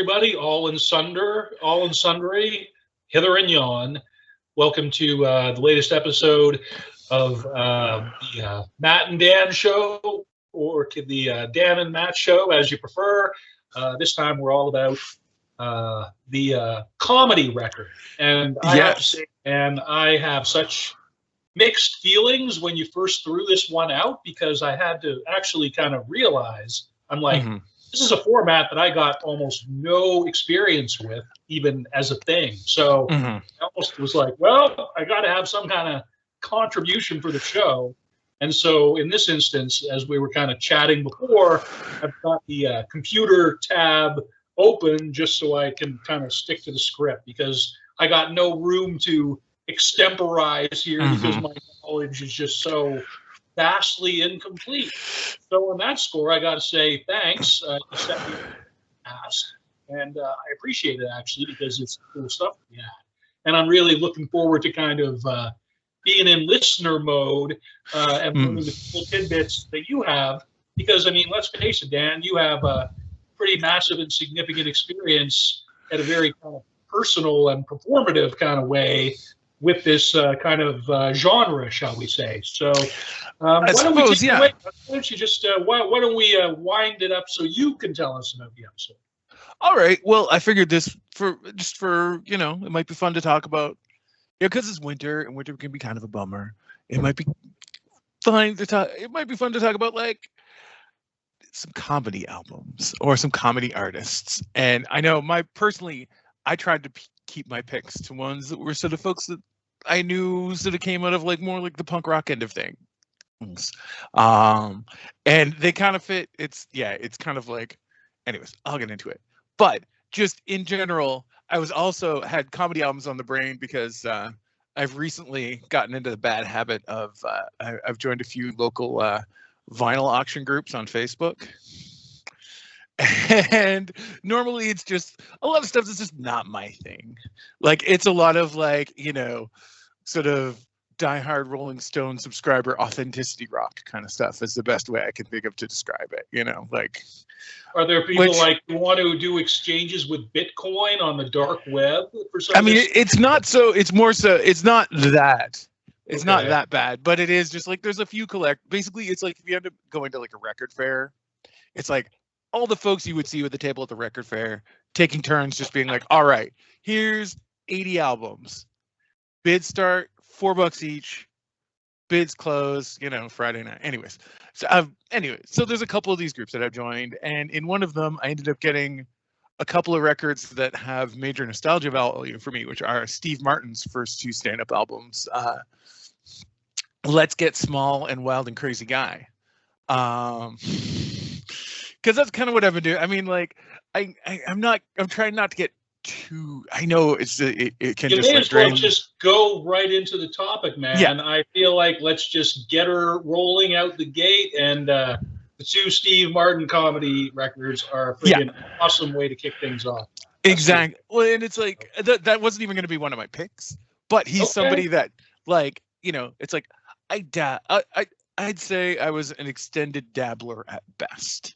everybody, all in sundry, hither and yon. Welcome to the latest episode of the Matt and Dan show, or to the Dan and Matt show, as you prefer. This time we're all about the comedy record. And I have to say, and I have such mixed feelings when you first threw this one out, because I had to actually kind of realize, I'm like, this is a format that I got almost no experience with, even as a thing. So I almost was like, well, I got to have some kind of contribution for the show. And so in this instance, as we were kind of chatting before, I've got the computer tab open just so I can kind of stick to the script, because I got no room to extemporize here because my knowledge is just so vastly incomplete. So on that score, I got to say thanks. You set me ask, and I appreciate it, actually, because it's cool stuff we had. And I'm really looking forward to kind of being in listener mode and learning the cool tidbits that you have, because, I mean, let's face it, Dan, you have a pretty massive and significant experience at a very kind of personal and performative kind of way with this kind of genre, shall we say. So why don't we take it away? Why don't you just why don't we wind it up so you can tell us about the episode? All right. Well, I figured this for it might be fun to talk about. Yeah, because it's winter, and winter can be kind of a bummer. It might be fun to talk. It might be fun to talk about like some comedy albums or some comedy artists. And I know I tried to keep my picks to ones that were sort of folks that I knew sort of came out of like more like the punk rock end of things. And they kind of fit. It's kind of like, anyways, I'll get into it. But just in general, I was also had comedy albums on the brain because I've recently gotten into the bad habit of I've joined a few local vinyl auction groups on Facebook. And normally it's just a lot of stuff that's just not my thing. Like it's a lot of like, sort of diehard Rolling Stone subscriber authenticity rock kind of stuff is the best way I can think of to describe it. Like, are there people who want to do exchanges with Bitcoin on the dark web for some? I mean, it's not so. It's more so. It's not that. It's not that bad, but it is just like there's a few Basically, it's like if you end up going to like a record fair, it's like all the folks you would see at the table at the record fair taking turns just being like, all right, here's 80 albums. Bids start $4 each. Bids close, Friday night. Anyways, so there's a couple of these groups that I've joined, and in one of them, I ended up getting a couple of records that have major nostalgia value for me, which are Steve Martin's first two stand-up albums, Let's Get Small and Wild and Crazy Guy. Because that's kind of what I've been doing. I mean, like, I'm trying not to get too. I know it can you just may like as well drain. just go right into the topic, man. Yeah. I feel like let's just get her rolling out the gate, and the two Steve Martin comedy records are a freaking awesome way to kick things off. Exactly. Well, and it's like that wasn't even going to be one of my picks, but he's somebody that, like, it's like I'd say I was an extended dabbler at best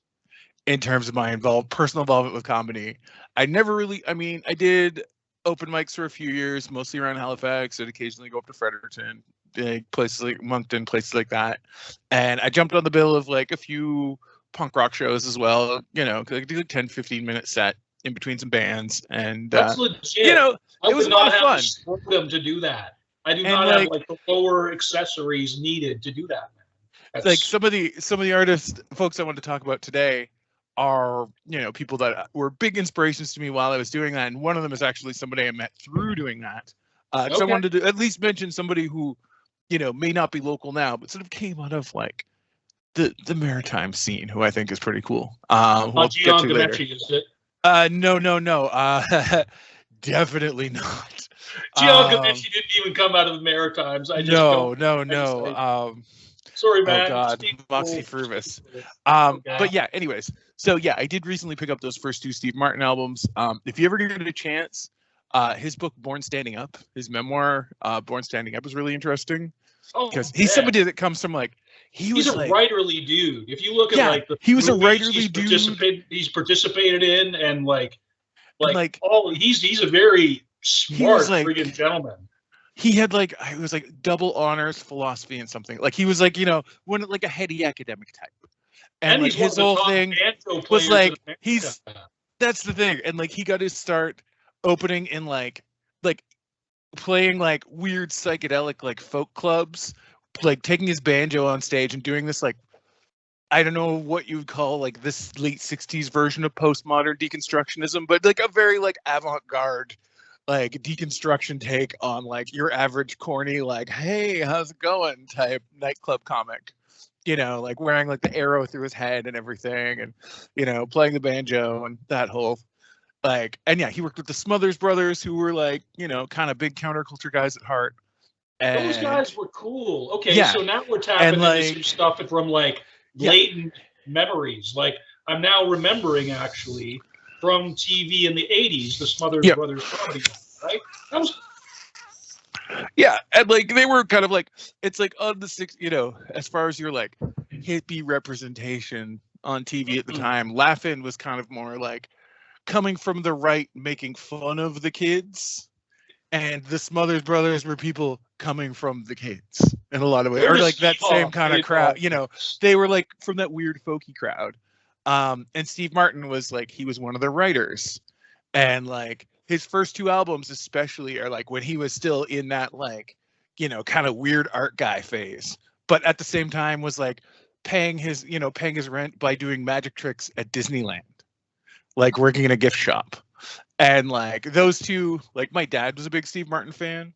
in terms of my personal involvement with comedy. I never really, I did open mics for a few years, mostly around Halifax. I'd occasionally go up to Fredericton, big places like Moncton, places like that. And I jumped on the bill of like a few punk rock shows as well, like I do like 10, 15-minute set in between some bands. And, that's legit. It was a lot of fun. I do not have them to do that. I do not have like the lower accessories needed to do that, man. Like some of the artists, folks I want to talk about today are, people that were big inspirations to me while I was doing that. And one of them is actually somebody I met through doing that. So I wanted to at least mention somebody who, may not be local now, but sort of came out of like the maritime scene, who I think is pretty cool. We'll get to later. Is it? No. Definitely not. Gian Gametti didn't even come out of the Maritimes. No. Sorry, man. Oh God, Moxie Fruvis. But yeah, anyways. So yeah, I did recently pick up those first two Steve Martin albums. If you ever get a chance, his book Born Standing Up, his memoir Born Standing Up, is really interesting because he's somebody that comes from like he's a writerly dude. If you look at like the he was a writerly dude. He's participated in, and like Like, oh, he's a very smart friggin' gentleman. He had like, it was like double honors philosophy and something. Like he was like, one like a heady academic type. And like his whole thing was like, that's the thing. And like he got his start opening in like playing like weird psychedelic like folk clubs, like taking his banjo on stage and doing this like, I don't know what you would call like this late 60s version of postmodern deconstructionism, but like a very like avant-garde like deconstruction take on like your average corny like, hey, how's it going type nightclub comic, like wearing like the arrow through his head and everything, and playing the banjo and that whole like, and yeah, he worked with the Smothers Brothers, who were like, kind of big counterculture guys at heart. And those guys were cool. Okay, yeah. So now we're tapping into some stuff from like latent memories. Like I'm now remembering actually from TV in the 80s, the Smothers Brothers comedy, right? That was... Yeah, and like they were kind of like, it's like on the six, as far as your like hippie representation on TV at the time, Laugh-In was kind of more like coming from the right, making fun of the kids, and the Smothers Brothers were people coming from the kids in a lot of ways, or like that same kind of crowd. They were like from that weird folky crowd. And Steve Martin was like, he was one of the writers, and like his first two albums especially are like when he was still in that like, kind of weird art guy phase, but at the same time was like paying his rent by doing magic tricks at Disneyland, like working in a gift shop. And like those two, like my dad was a big Steve Martin fan.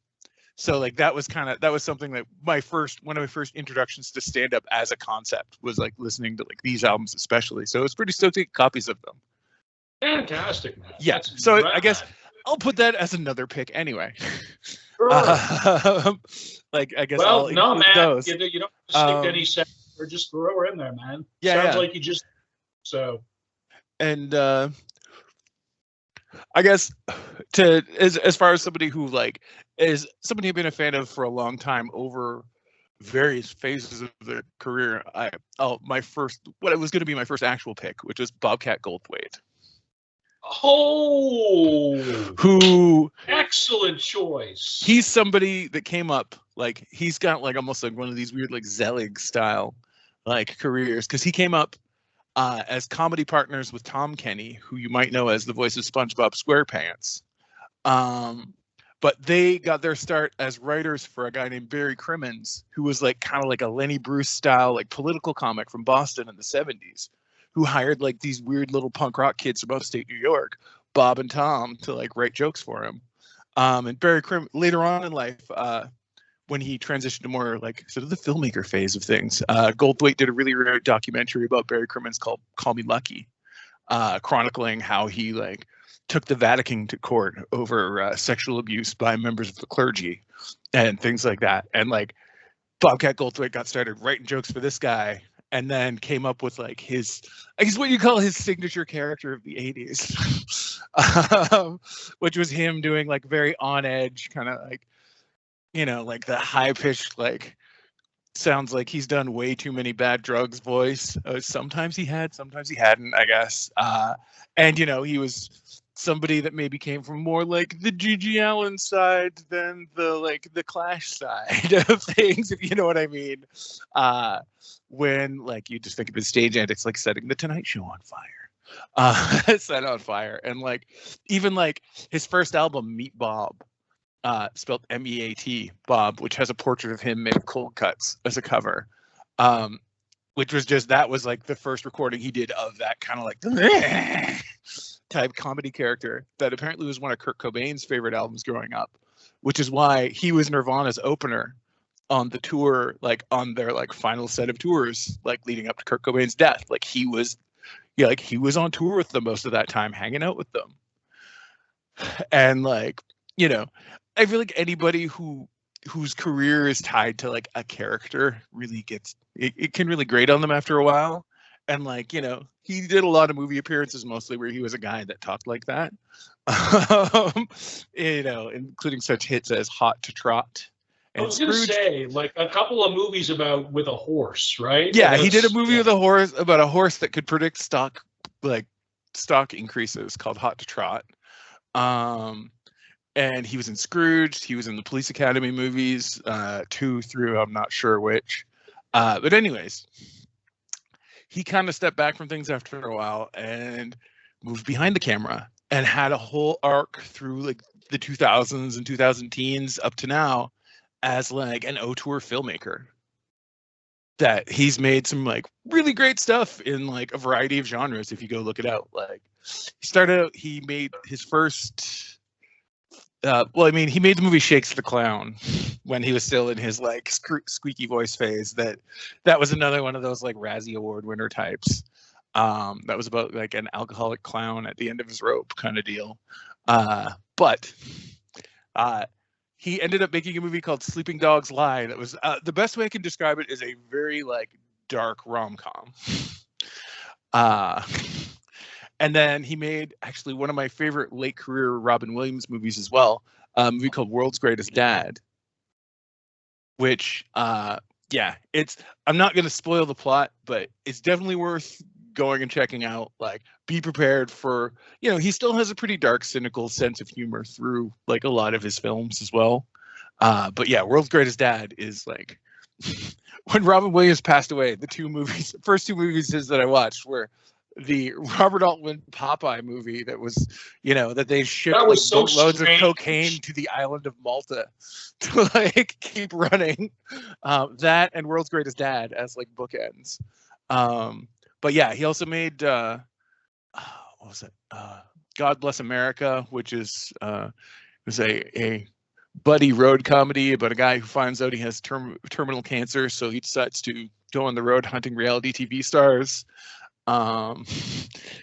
So like that was something that one of my first introductions to stand up as a concept was like listening to like these albums especially. So it was pretty stoked to get copies of them. Fantastic, man. Yeah. So rad. I guess I'll put that as another pick anyway. Sure. Like I guess. Well, I'll no, man. Those. You don't stick to any set or just throw her in there, man. Yeah. Sounds like you just so. And I guess as far as somebody who like is somebody I've been a fan of for a long time over various phases of their career, what was going to be my first actual pick, which was Bobcat Goldthwait. Oh, who excellent choice. He's somebody that came up like he's got like almost like one of these weird like Zelig style like careers, because he came up as comedy partners with Tom Kenny, who you might know as the voice of SpongeBob SquarePants. But they got their start as writers for a guy named Barry Crimmins, who was like kind of like a Lenny Bruce style like political comic from Boston in the 70s, who hired like these weird little punk rock kids from upstate New York, Bob and Tom, to like write jokes for him. And Barry Crimmins later on in life, when he transitioned to more like sort of the filmmaker phase of things, Goldthwait did a really rare documentary about Barry Crimmins called Call Me Lucky, chronicling how he like took the Vatican to court over sexual abuse by members of the clergy and things like that. And like Bobcat Goldthwait got started writing jokes for this guy, and then came up with like his, I guess what you call his signature character of the 80s, which was him doing like very on edge kind of like, like the high pitched, like sounds like he's done way too many bad drugs voice. Sometimes he had, sometimes he hadn't, I guess. And, he was somebody that maybe came from more like the Gigi Allen side than the Clash side of things, if you know what I mean. When like you just think of his stage antics, like setting the Tonight Show on fire, set on fire. And like, even like his first album, Meet Bob, spelled MEAT, Bob, which has a portrait of him made cold cuts as a cover, which was that was like the first recording he did of that kind of like type comedy character that apparently was one of Kurt Cobain's favorite albums growing up, which is why he was Nirvana's opener on the tour, like on their like final set of tours, like leading up to Kurt Cobain's death. Like he was on tour with them most of that time, hanging out with them. And like, I feel like anybody whose career is tied to like a character really gets it can really grate on them after a while. And like, he did a lot of movie appearances mostly where he was a guy that talked like that. Including such hits as Hot to Trot. I was going to say, like a couple of movies with a horse, right? Yeah, he did a movie with a horse about a horse that could predict stock increases called Hot to Trot. And he was in Scrooge. He was in the Police Academy movies, 2 through I'm not sure which. But anyways, he kind of stepped back from things after a while and moved behind the camera and had a whole arc through like the 2000s and 2000 teens up to now as like an auteur filmmaker. That he's made some like really great stuff in like a variety of genres if you go look it out. Like he made his first he made the movie Shakes the Clown when he was still in his like squeaky voice phase. That was another one of those like Razzie Award winner types. That was about like an alcoholic clown at the end of his rope kind of deal. But he ended up making a movie called Sleeping Dogs Lie. That was the best way I can describe it is a very like dark rom-com. And then he made actually one of my favorite late career Robin Williams movies as well, a movie called World's Greatest Dad, which, I'm not going to spoil the plot, but it's definitely worth going and checking out. Like, be prepared for, he still has a pretty dark, cynical sense of humor through like a lot of his films as well. But yeah, World's Greatest Dad is like, when Robin Williams passed away, the first two movies that I watched were the Robert Altman Popeye movie that was, that they shipped like boatloads of cocaine to the island of Malta to like keep running. That and World's Greatest Dad as like bookends. But yeah, he also made what was it? God Bless America, which is was a buddy road comedy about a guy who finds out he has terminal cancer, so he decides to go on the road hunting reality TV stars.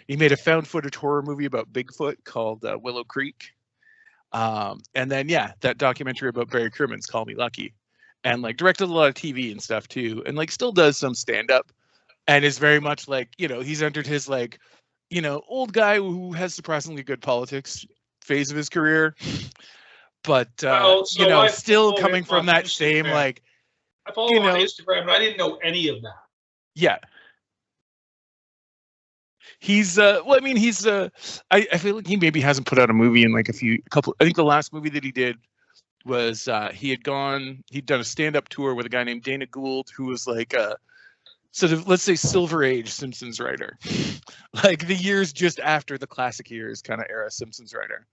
He made a found footage horror movie about Bigfoot called Willow Creek. And then, that documentary about Barry Crimmins, Call Me Lucky, and like directed a lot of TV and stuff too. And like still does some stand up and is very much like, he's entered his like, old guy who has surprisingly good politics phase of his career. But, still coming from that same, like, I follow him on Instagram, but I didn't know any of that. Yeah. He's I feel like he maybe hasn't put out a movie in like I think the last movie that he did was he'd done a stand-up tour with a guy named Dana Gould, who was like sort of, let's say, Silver Age Simpsons writer, like the years just after the classic years kind of era Simpsons writer.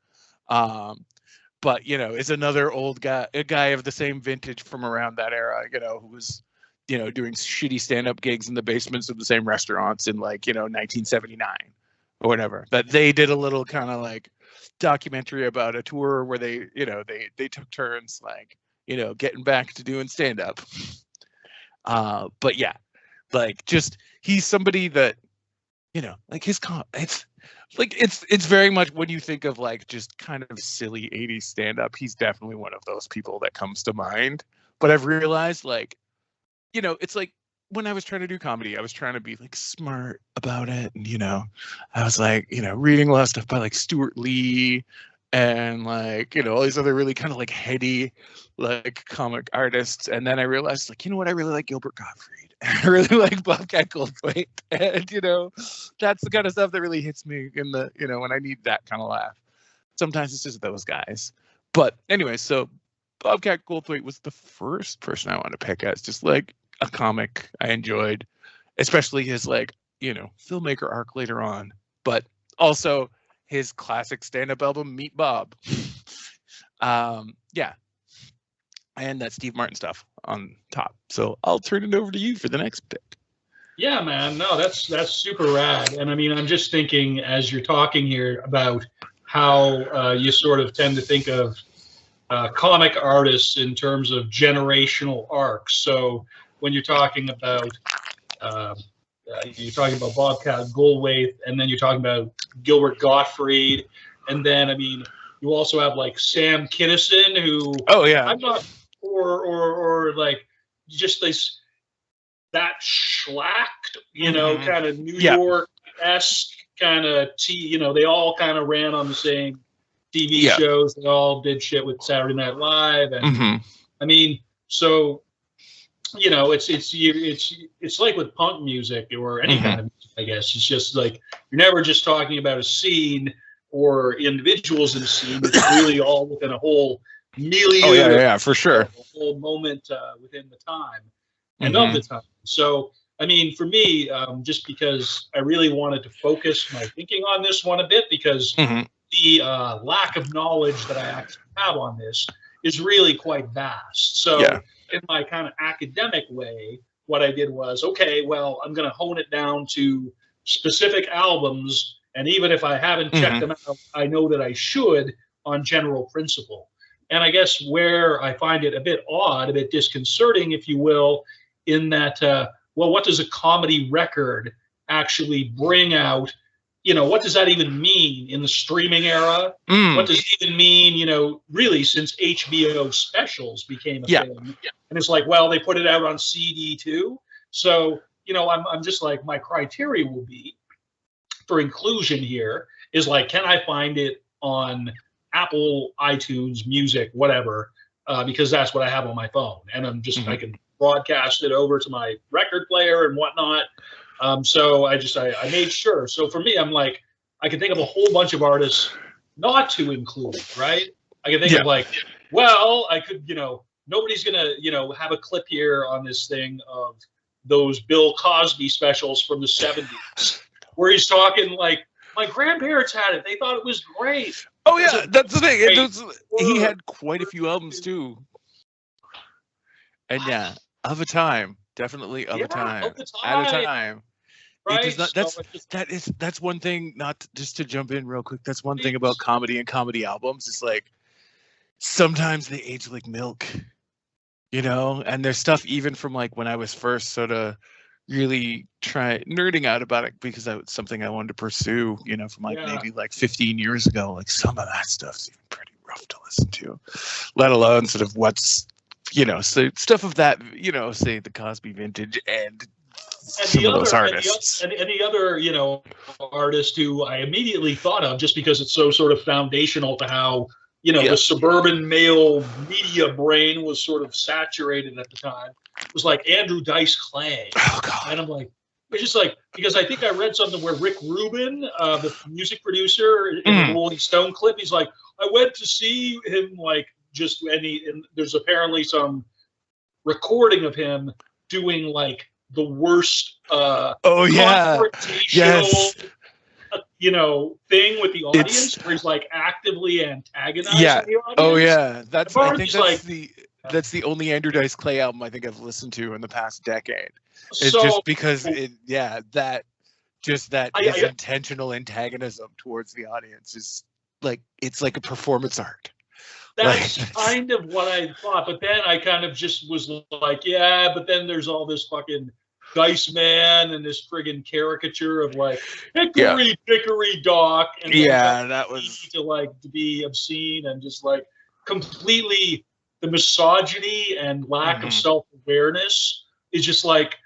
But is another old guy, a guy of the same vintage from around that era, who was doing shitty stand-up gigs in the basements of the same restaurants in like, 1979 or whatever. But they did a little kind of like documentary about a tour where they took turns like, getting back to doing stand-up. But yeah, like just, he's somebody that, like it's very much when you think of like just kind of silly 80s stand-up, he's definitely one of those people that comes to mind. But I've realized like, it's like when I was trying to do comedy, I was trying to be like smart about it. And, I was like, reading a lot of stuff by like Stuart Lee and like, all these other really kind of like heady, like comic artists. And then I realized like, what? I really like Gilbert Gottfried. And I really like Bobcat Goldthwait. And, that's the kind of stuff that really hits me in the, when I need that kind of laugh. Sometimes it's just those guys. But anyway, so Bobcat Goldthwait was the first person I wanted to pick as just like a comic I enjoyed, especially his like, filmmaker arc later on, but also his classic stand-up album, Meet Bob. And that Steve Martin stuff on top. So I'll turn it over to you for the next pick. Yeah, man. No, that's super rad. And I mean, I'm just thinking as you're talking here about how you sort of tend to think of comic artists in terms of generational arcs. So when you're talking about Bobcat Goldthwait, and then you're talking about Gilbert Gottfried, and then I mean you also have like Sam Kinison, who I'm not, or like just this that schlacked, kind of New York-esque kind of they all kind of ran on the same TV shows. They all did shit with Saturday Night Live, and I mean, so it's like with punk music or any kind of music, I guess. It's just like you're never just talking about a scene or individuals in the scene. It's really all within a whole milieu. Oh yeah, for sure. A whole moment within the time and of the time. So, I mean, for me, just because I really wanted to focus my thinking on this one a bit, because the lack of knowledge that I actually have on this is really quite vast. So, in my kind of academic way, what I did was, okay, well, I'm going to hone it down to specific albums, and even if I haven't checked them out, I know that I should on general principle. And I guess where I find it a bit odd, a bit disconcerting, if you will, in that, well, what does a comedy record actually bring out? You know, what does that even mean in the streaming era? What does it even mean, you know, really since HBO specials became a thing? And it's like, well, they put it out on CD too. So, you know, I'm just like, my criteria will be for inclusion here is like, can I find it on Apple, iTunes, Music, whatever, because that's what I have on my phone. And I'm just, I can broadcast it over to my record player and whatnot. So I made sure. So for me, I'm like, I can think of a whole bunch of artists not to include, right? I can think of like, well, I could, you know, nobody's going to, you know, have a clip here on this thing of those Bill Cosby specials from the 70s where he's talking like, my grandparents had it. They thought it was great. Oh yeah, that's the thing. He had quite a few albums too. And yeah, of a time. Definitely of a time. At a time. Right? It does not, that's one thing, not to, just to jump in real quick, that's one thing about comedy and comedy albums. It's like sometimes they age like milk, you know, and there's stuff even from like when I was first sort of really nerding out about it because that was something I wanted to pursue, you know, from like maybe like 15 years ago. Like some of that stuff's even pretty rough to listen to, let alone sort of what's, you know, so stuff of that, you know, say the Cosby vintage and some of those artists. And the other, you know, artist who I immediately thought of just because it's so sort of foundational to how, you know, the suburban male media brain was sort of saturated at the time, was like Andrew Dice Clay. Oh, God. And I'm like, it's just like, because I think I read something where Rick Rubin, the music producer in the Rolling Stone clip, he's like, I went to see him like, and there's apparently some recording of him doing like the worst confrontational you know, thing with the audience where he's like actively antagonizing the audience. Oh yeah, I think that's the only Andrew Dice Clay album I think I've listened to in the past decade. It's just because that intentional antagonism towards the audience is like, it's like a performance art. That's kind of what I thought, but then I kind of just was like, yeah, but then there's all this fucking Dice Man and this friggin' caricature of like Hickory Dickory Dock, and that was to be obscene and just like completely the misogyny and lack of self-awareness is just like,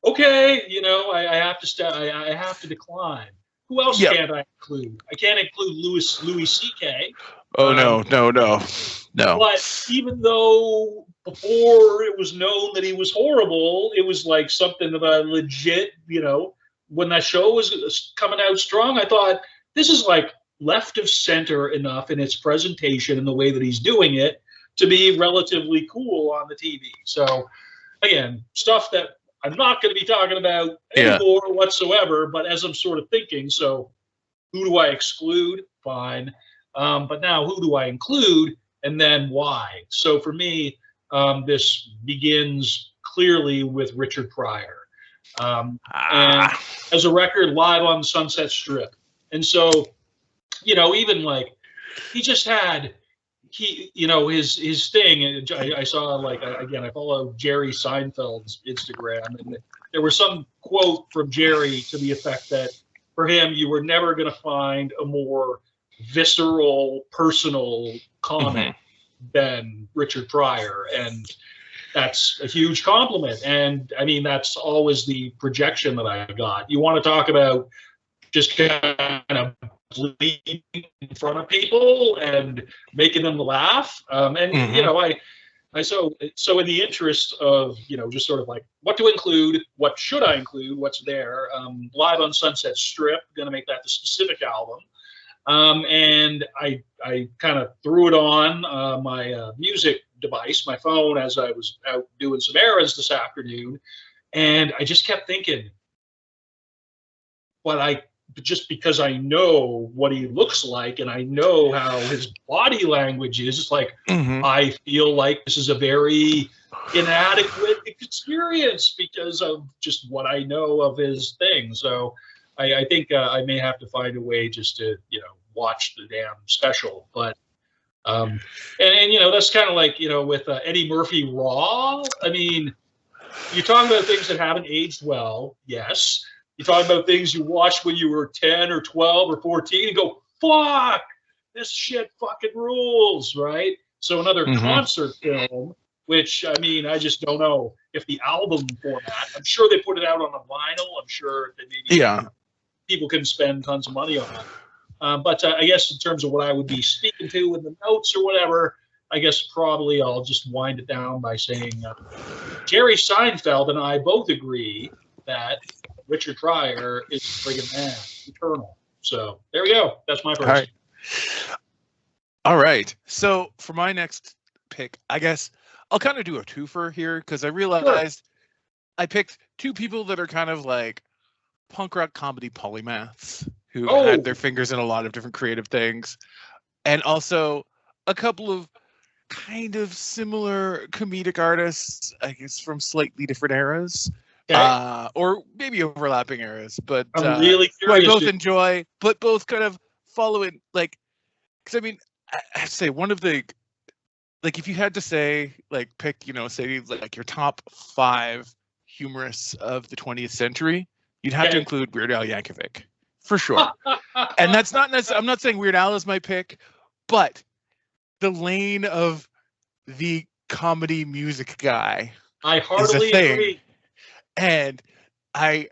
okay, you know, I have to I have to decline. Who else can't I include? I can't include Louis C.K. Oh no. But even though before it was known that he was horrible, it was like something that I legit, you know, when that show was coming out strong, I thought this is like left of center enough in its presentation and the way that he's doing it to be relatively cool on the TV. So again, stuff that I'm not going to be talking about anymore whatsoever, but as I'm sort of thinking, so who do I exclude? Fine. But now who do I include? And then why? So for me, this begins clearly with Richard Pryor. And as a record live on the Sunset Strip. And so, you know, even like he just had, you know, his thing. I saw like, again, I follow Jerry Seinfeld's Instagram, and there was some quote from Jerry to the effect that for him, you were never going to find a more visceral, personal comic than Richard Pryor. And that's a huge compliment. And I mean, that's always the projection that I got. You want to talk about just kind of bleeding in front of people and making them laugh. And, you know, so in the interest of, you know, just sort of like what to include, what should I include, what's there, Live on Sunset Strip, going to make that the specific album. And I kind of threw it on my music device, my phone, as I was out doing some errands this afternoon, and I just kept thinking, but just because I know what he looks like and I know how his body language is, it's like I feel like this is a very inadequate experience because of just what I know of his thing. So I think I may have to find a way just to watch the damn special. But and that's kind of like with Eddie Murphy Raw. I mean, you're talking about things that haven't aged well, yes. You talk about things you watched when you were 10 or 12 or 14 and go, fuck, this shit fucking rules, right? So another concert film, which, I mean, I just don't know if the album format, I'm sure they put it out on a vinyl. I'm sure that maybe people can spend tons of money on it. But I guess in terms of what I would be speaking to in the notes or whatever, I guess probably I'll just wind it down by saying Jerry Seinfeld and I both agree that Richard Pryor is friggin' man, eternal. So there we go. That's my first. All right. So for my next pick, I guess I'll kind of do a twofer here because I realized I picked two people that are kind of like punk rock comedy polymaths who had their fingers in a lot of different creative things, and also a couple of kind of similar comedic artists, I guess, from slightly different eras. Or maybe overlapping eras, but I'm really curious. I both enjoy, but both kind of follow it. Like, because I mean, I'd say one of the, like, if you had to say, like, pick, say like your top 5 humorists of the 20th century, you'd have to include Weird Al Yankovic for sure. And that's not necessarily, I'm not saying Weird Al is my pick, but the lane of the comedy music guy. I heartily agree. And I,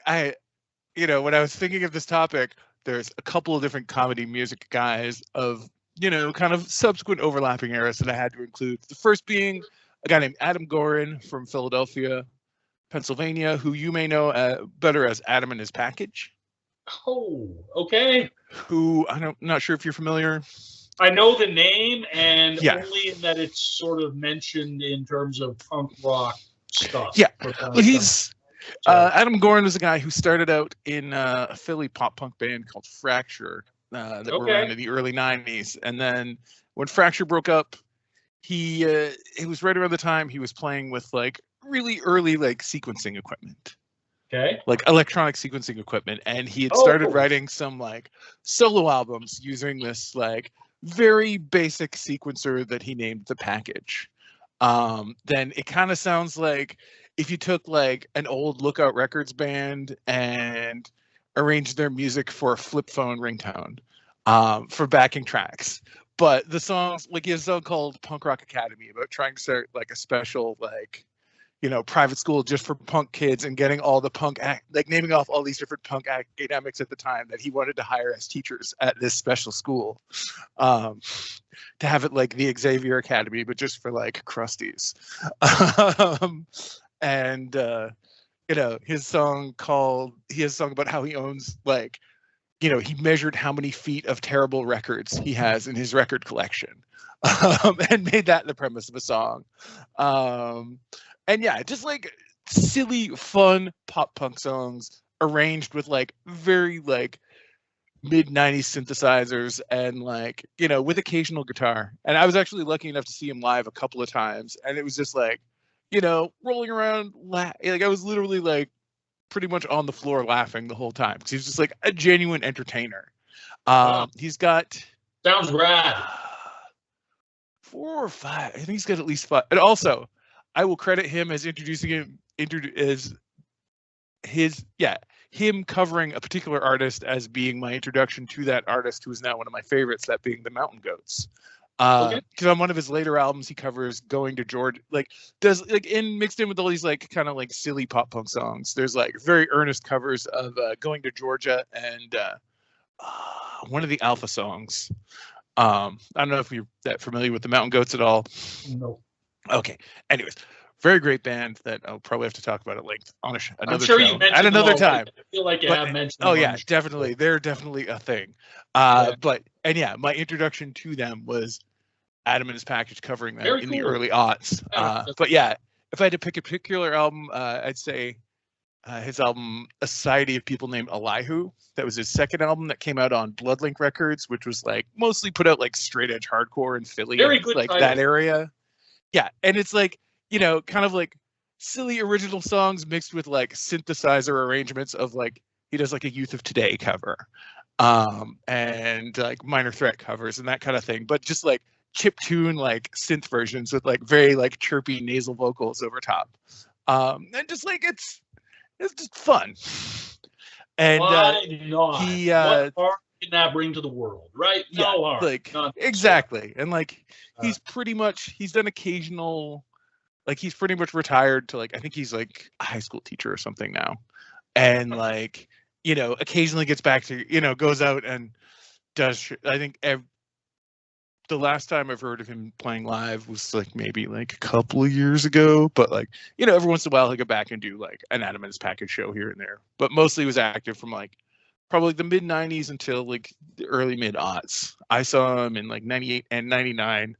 when I was thinking of this topic, there's a couple of different comedy music guys of, kind of subsequent overlapping eras that I had to include. The first being a guy named Adam Gorin from Philadelphia, Pennsylvania, who you may know better as Adam and His Package. Oh, okay. Who not sure if you're familiar. I know the name, and only in that it's sort of mentioned in terms of punk rock stuff. Yeah, well, he's Adam Gorin was a guy who started out in a Philly pop punk band called Fracture that were around in the early '90s, and then when Fracture broke up, it was right around the time he was playing with like really early like sequencing equipment. Okay. Like electronic sequencing equipment, and he had started writing some like solo albums using this like very basic sequencer that he named The Package. Then it kind of sounds like if you took like an old Lookout Records band and arranged their music for a flip phone ringtone for backing tracks. But the songs, like he has a song called Punk Rock Academy about trying to start like a special like private school just for punk kids and getting all the punk like naming off all these different punk academics at the time that he wanted to hire as teachers at this special school, to have it like the Xavier Academy, but just for like crusties. And he has a song about how he owns like, he measured how many feet of terrible records he has in his record collection, and made that the premise of a song. And yeah, just like silly, fun pop punk songs arranged with like very like mid-90s synthesizers and like, with occasional guitar. And I was actually lucky enough to see him live a couple of times. And it was just like, rolling around. Like I was literally like pretty much on the floor laughing the whole time. Because he was just like a genuine entertainer. He's got... Sounds rad. 4 or 5. I think he's got at least 5. And also... I will credit him as him covering a particular artist as being my introduction to that artist, who is now one of my favorites, that being the Mountain Goats. Because on one of his later albums, he covers "Going to Georgia," mixed in with all these like kind of like silly pop punk songs. There's like very earnest covers of "Going to Georgia" and one of the Alpha songs. I don't know if you're that familiar with the Mountain Goats at all. No. Okay. Anyways, very great band that I'll probably have to talk about at length on another show. You at another time. I feel like you have mentioned. Oh yeah, definitely. They're definitely a thing. But and yeah, my introduction to them was Adam and his Package covering them Very in the cool. early aughts. But yeah, if I had to pick a particular album, I'd say his album A Society of People Named Elihu. That was his second album that came out on Bloodlink Records, which was like mostly put out like straight edge hardcore in Philly, Very and good like title. that area. Yeah, and it's like, you know, kind of like silly original songs mixed with like synthesizer arrangements of like he does like a Youth of Today cover, and like Minor Threat covers and that kind of thing, but just like chiptune like synth versions with like very like chirpy nasal vocals over top, and just like it's just fun. And Why not? he What harm can that bring to the world, right? yeah, No harm. like None exactly. And like he's done occasional, like he's pretty much retired to like, I think he's like a high school teacher or something now, and like, you know, occasionally gets back to, you know, goes out and does I think the last time I've heard of him playing live was like maybe like a couple of years ago, but like, you know, every once in a while he'll go back and do like an Adam and his Package show here and there, but mostly was active from like probably the mid 90s until like the early mid aughts. I saw him in like 98 and 99.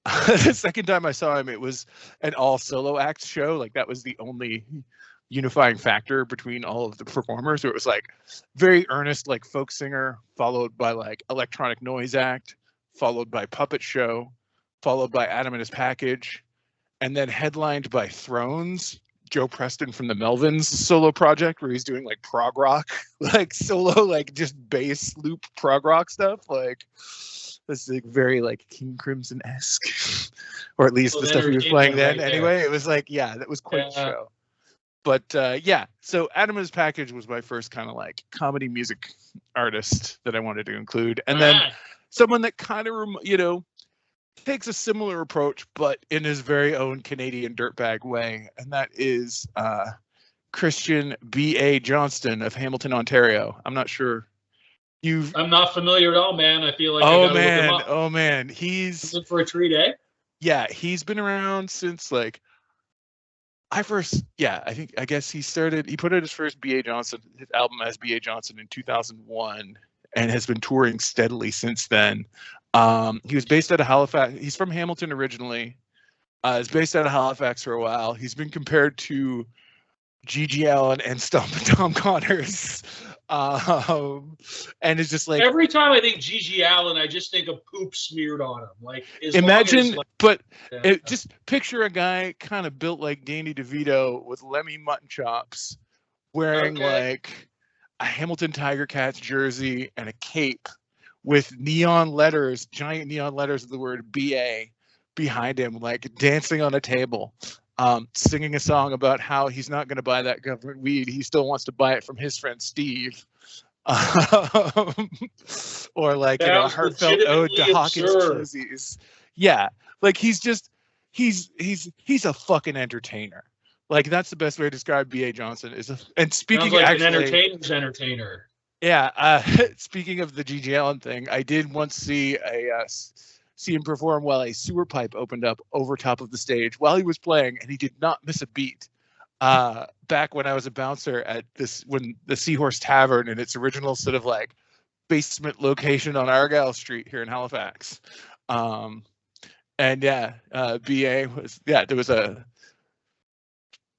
The second time I saw him, it was an all solo act show. Like that was the only unifying factor between all of the performers. So it was like very earnest, like folk singer, followed by like electronic noise act, followed by puppet show, followed by Adam and his Package, and then headlined by Thrones, Joe Preston from the Melvins solo project, where he's doing like prog rock, like solo, like just bass loop prog rock stuff. Like this like very like King Crimson-esque, or at least the stuff he was playing then. Anyway, it was like, yeah, that was quite the show. But yeah, so Adam and his Package was my first kind of like comedy music artist that I wanted to include, and then someone that kind of, you know, takes a similar approach, but in his very own Canadian dirtbag way, and that is Christian B.A. Johnston of Hamilton, Ontario. I'm not sure I'm not familiar at all, man. I feel like oh man, he's in for a treat, eh? Yeah, he's been around since like I guess he put out his first his album as B.A. Johnson in 2001, and has been touring steadily since then. He was based out of Halifax. He's from Hamilton originally. He's based out of Halifax for a while. He's been compared to G.G. Allen and Stompin' Tom Connors. And it's just like every time I think G.G. Allen, I just think of poop smeared on him. Like imagine, just picture a guy kind of built like Danny DeVito with Lemmy mutton chops, wearing like a Hamilton Tiger Cats jersey and a cape with neon letters, giant neon letters of the word BA behind him, like dancing on a table, singing a song about how he's not going to buy that government weed. He still wants to buy it from his friend Steve. Or like, you know, a heartfelt ode to Hawkins cheesies. Yeah, like he's a fucking entertainer. Like that's the best way to describe B.A. Johnson. And speaking like actually, an entertainer's entertainer. Yeah. Speaking of the G.G. Allen thing, I did once see him perform while a sewer pipe opened up over top of the stage while he was playing, and he did not miss a beat. Back when I was a bouncer at when the Seahorse Tavern in its original sort of like basement location on Argyle Street here in Halifax. And yeah, BA was, there was a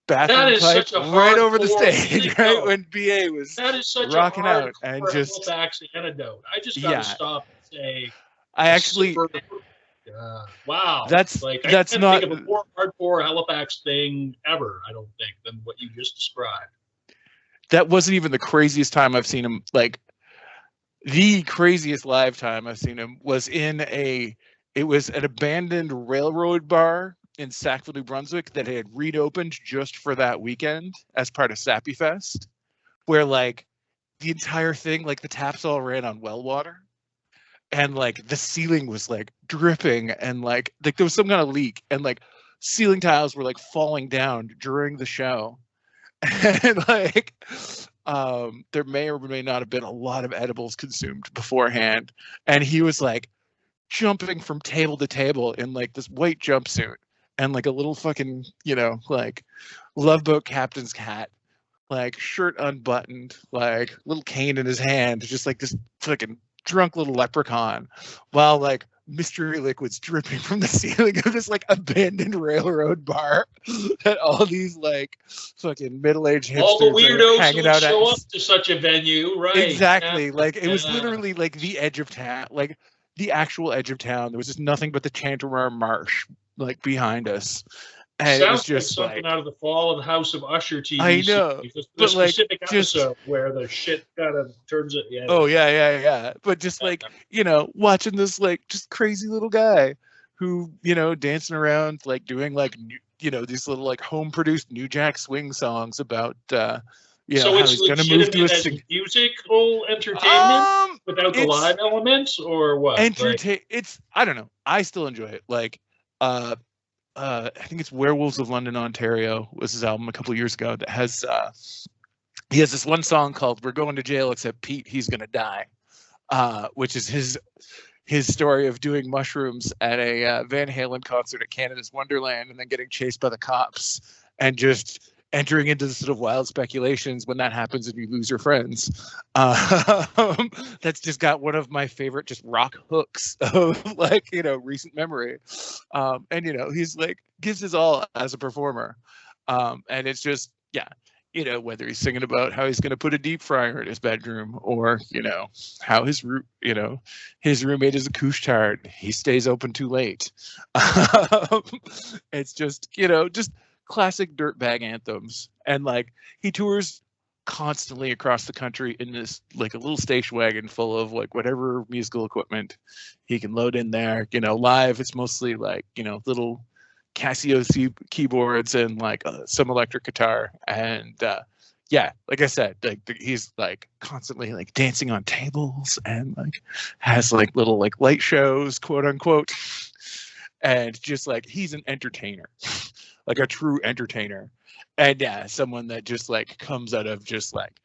bathroom pipe right over the stage, right when BA was rocking out, and just Halifax anecdote. I just gotta stop and say, I actually. Wow, that's not think of a more hardcore Halifax thing ever. I don't think than what you just described. That wasn't even the craziest time I've seen him. Like the craziest live time I've seen him was it was an abandoned railroad bar in Sackville, New Brunswick that had reopened just for that weekend as part of Sappy Fest, where like the entire thing, like the taps all ran on well water. And like the ceiling was like dripping, and like there was some kind of leak, and like ceiling tiles were like falling down during the show. And like there may or may not have been a lot of edibles consumed beforehand. And he was like jumping from table to table in like this white jumpsuit and like a little fucking, you know, like Love Boat captain's hat, like shirt unbuttoned, like little cane in his hand, just like this fucking drunk little leprechaun while like mystery liquids dripping from the ceiling of this like abandoned railroad bar that all these like fucking middle-aged hipsters all the weirdos hanging who out show at. up to such a venue, right? Exactly. Yeah, Like it was yeah. literally like the edge of town, like the actual edge of town. There was just nothing but the Chantermore Marsh like behind us. And it was Sounds like just something like, out of the Fall of the House of Usher TV I series. know, The but like specific just episode where the shit kind of turns it. Yeah. oh yeah. But just like, you know, watching this like just crazy little guy who, you know, dancing around like doing like you know, these little like home produced New Jack Swing songs about you know, So how it's he's gonna move to a legitimate as musical entertainment without the it's live elements, or what? it's I don't know. I still enjoy it. Like I think it's Werewolves of London, Ontario was his album a couple of years ago that has he has this one song called "We're Going to Jail Except Pete, He's Gonna Die," which is his story of doing mushrooms at a Van Halen concert at Canada's Wonderland and then getting chased by the cops and just entering into the sort of wild speculations when that happens and you lose your friends. That's just got one of my favorite just rock hooks of like, you know, recent memory. And, you know, he's like gives his all as a performer. And it's just, yeah, you know, whether he's singing about how he's going to put a deep fryer in his bedroom or, you know, how his roommate is a couche-tard. He stays open too late. It's just, you know, just classic dirtbag anthems. And like he tours constantly across the country in this like a little station wagon full of like whatever musical equipment he can load in there. You know, live it's mostly like, you know, little Casio keyboards and like some electric guitar. And yeah, like I said, like he's like constantly like dancing on tables and like has like little like light shows, quote unquote. And just like he's an entertainer, like a true entertainer. And yeah, someone that just like comes out of just like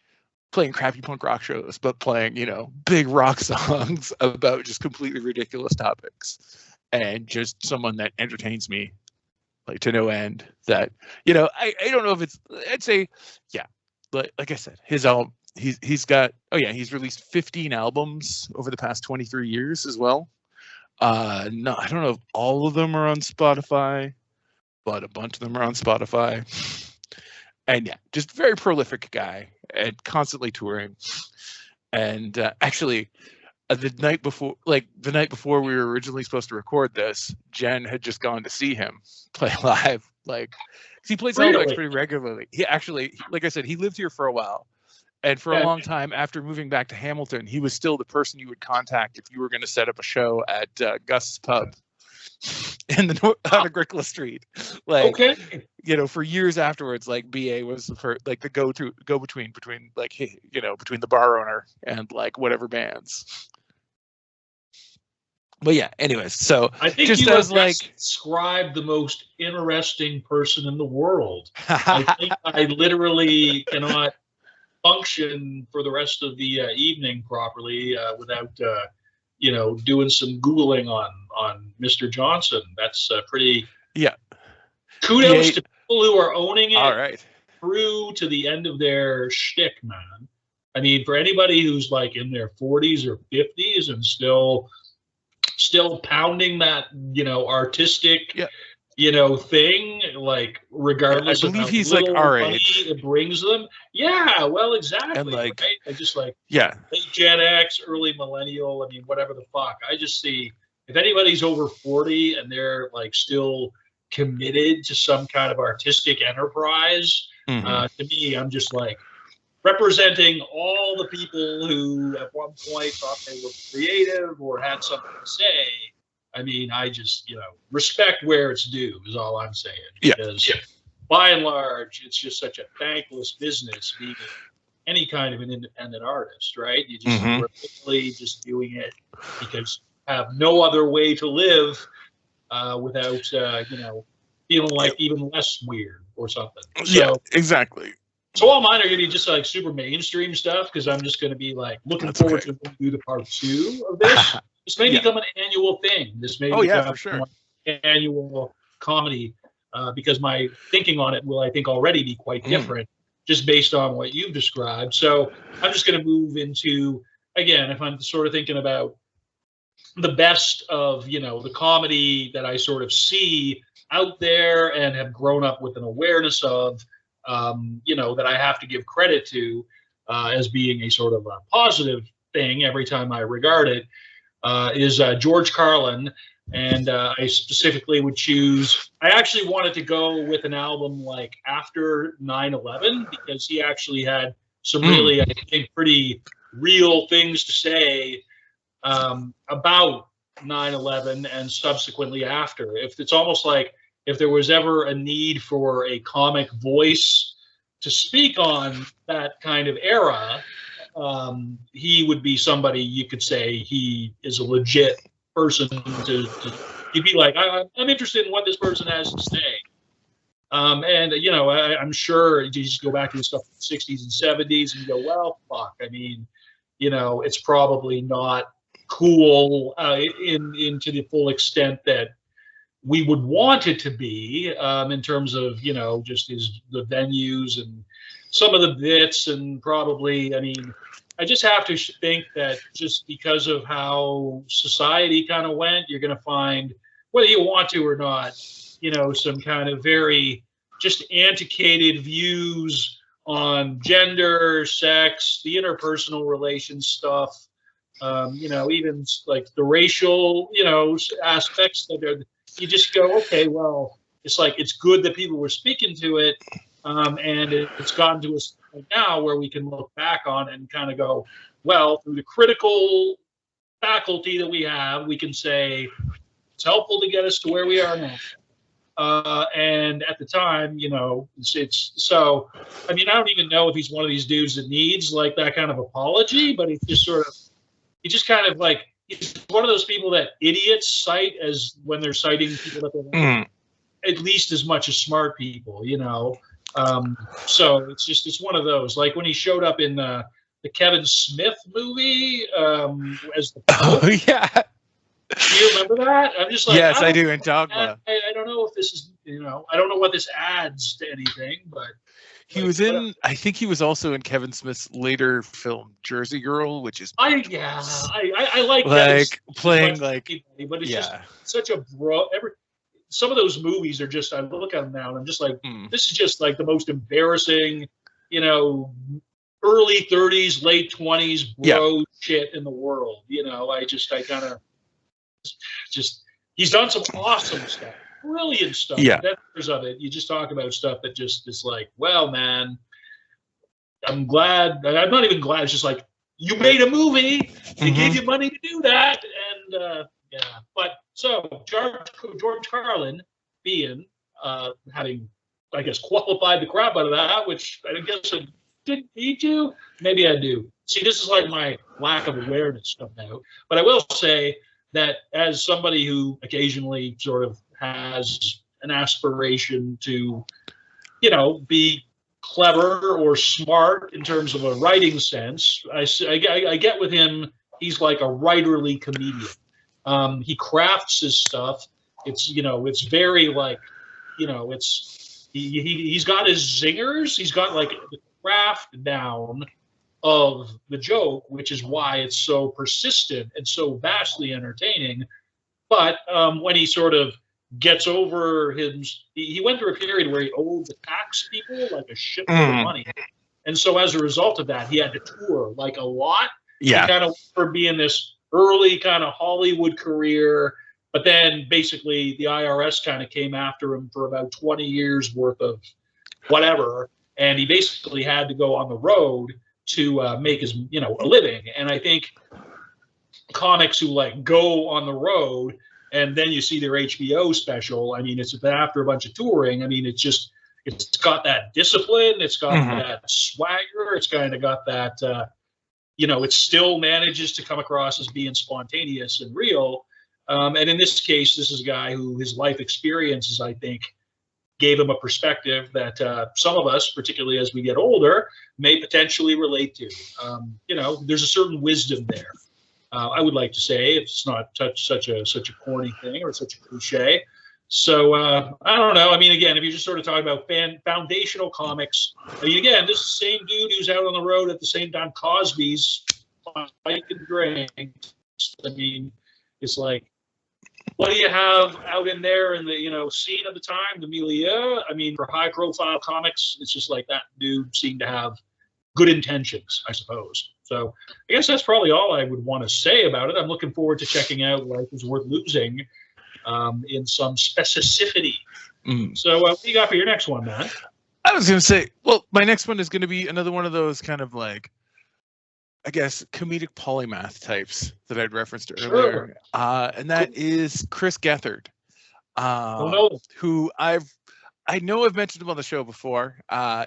playing crappy punk rock shows, but playing, you know, big rock songs about just completely ridiculous topics. And just someone that entertains me like to no end. That, you know, I don't know if it's, I'd say, yeah, like I said, his album, he's got, oh yeah, he's released 15 albums over the past 23 years as well. No, I don't know if all of them are on Spotify, but a bunch of them are on Spotify. And yeah, just very prolific guy and constantly touring. And actually, the night before we were originally supposed to record this, Jen had just gone to see him play live. Like, he plays Halifax pretty regularly. He actually, like I said, he lived here for a while. And for a long time after moving back to Hamilton, he was still the person you would contact if you were going to set up a show at Gus's Pub in the on Agricola Street. Like, you know, for years afterwards, like BA was like the go between like, you know, between the bar owner and like whatever bands. But yeah, anyways, so I think just you have like described the most interesting person in the world. I think I literally cannot function for the rest of the evening properly without you know, doing some Googling on Mr. Johnson. That's pretty. Yeah. Kudos to people who are owning it. All right. Through to the end of their shtick, man. I mean, for anybody who's like in their 40s or 50s and still pounding that, you know, artistic, you know, thing, like regardless of how he's little like our money age. it brings them. Yeah, well, exactly. And like, right? I just like yeah, late Gen X, early millennial. I mean, whatever the fuck. I just see if anybody's over 40 and they're like still committed to some kind of artistic enterprise, to me, I'm just like representing all the people who at one point thought they were creative or had something to say. I mean, I just, you know, respect where it's due is all I'm saying. Because by and large, it's just such a thankless business being any kind of an independent artist, right? You just are literally just doing it because you have no other way to live without, you know, feeling like even less weird or something. So, yeah, exactly. So all mine are going to be just like super mainstream stuff because I'm just going to be like looking forward to do the part 2 of this. This may become an annual thing. This may become for sure. an annual comedy because my thinking on it will, I think, already be quite different just based on what you've described. So I'm just going to move into again, if I'm sort of thinking about the best of, the comedy that I sort of see out there and have grown up with an awareness of, that I have to give credit to as being a sort of a positive thing every time I regard it, is George Carlin. And I specifically would choose, I actually wanted to go with an album like after 9/11 because he actually had some really, I think, pretty real things to say about 9/11 and subsequently after. If it's almost like if there was ever a need for a comic voice to speak on that kind of era, he would be somebody you could say he is a legit person to you'd be like, I'm interested in what this person has to say. And I'm sure you just go back to the stuff from the 60s and 70s and you go, well, fuck. I mean, it's probably not cool into the full extent that we would want it to be in terms of just the venues and some of the bits, and probably, I mean, I just have to think that just because of how society kind of went, you're going to find, whether you want to or not, some kind of very just antiquated views on gender, sex, the interpersonal relations stuff, even like the racial, aspects that you just go, okay, well, it's like, it's good that people were speaking to it. And it's gotten to us right now where we can look back on and kind of go, well, through the critical faculty that we have, we can say it's helpful to get us to where we are now. And at the time, it's so, I mean, I don't even know if he's one of these dudes that needs like that kind of apology, but it's just sort of, he just kind of like, he's one of those people that idiots cite as when they're citing people that they at least as much as smart people, so it's one of those, like when he showed up in the Kevin Smith movie as the Pope. Oh yeah. Do you remember that? I'm just like, yes, I do in Dogma. I don't know if this is, I don't know what this adds to anything, but he was in. I think he was also in Kevin Smith's later film Jersey Girl, which is I like like playing like, but it's just such a some of those movies are just, I look at them now and I'm just like, this is just like the most embarrassing, early 30s, late 20s bro shit in the world. I kind of just, he's done some awesome stuff, brilliant stuff. Yeah. There's of it. You just talk about stuff that just is like, well, man, I'm glad. I'm not even glad. It's just like, you made a movie. They gave you money to do that. And but so George Carlin being, having, I guess, qualified the crap out of that, which I guess I didn't need to. Maybe I do. See, this is like my lack of awareness of now. But I will say that as somebody who occasionally sort of has an aspiration to, be clever or smart in terms of a writing sense, I get with him, he's like a writerly comedian. He crafts his stuff. It's, it's very like, he's got his zingers. He's got like the craft down of the joke, which is why it's so persistent and so vastly entertaining. But when he sort of gets over he went through a period where he owed the tax people like a shitload of money. And so as a result of that, he had to tour like a lot. Yeah. Kind of for being this early kind of Hollywood career, but then basically the IRS kind of came after him for about 20 years worth of whatever. And he basically had to go on the road to make his, a living. And I think comics who like go on the road and then you see their HBO special, I mean, it's after a bunch of touring. I mean, it's got that discipline. It's got that swagger. It's kind of got that, it still manages to come across as being spontaneous and real. And in this case, this is a guy who his life experiences, I think, gave him a perspective that some of us, particularly as we get older, may potentially relate to. There's a certain wisdom there. I would like to say, if it's not such a corny thing or such a cliche. So I don't know. I mean, again, if you're just sort of talking about foundational comics, I mean, again, this is the same dude who's out on the road at the same time Cosby's Mike and drinks. I mean, it's like, what do you have out in there in the scene of the time, the milieu? I mean, for high profile comics, it's just like that dude seemed to have good intentions, I suppose. So I guess that's probably all I would want to say about it. I'm looking forward to checking out Life is Worth Losing in some specificity. So what do you got for your next one, man? I was going to say, well, my next one is going to be another one of those kind of like, I guess, comedic polymath types that I'd referenced earlier. And that is Chris Gethard, who I know I've mentioned him on the show before.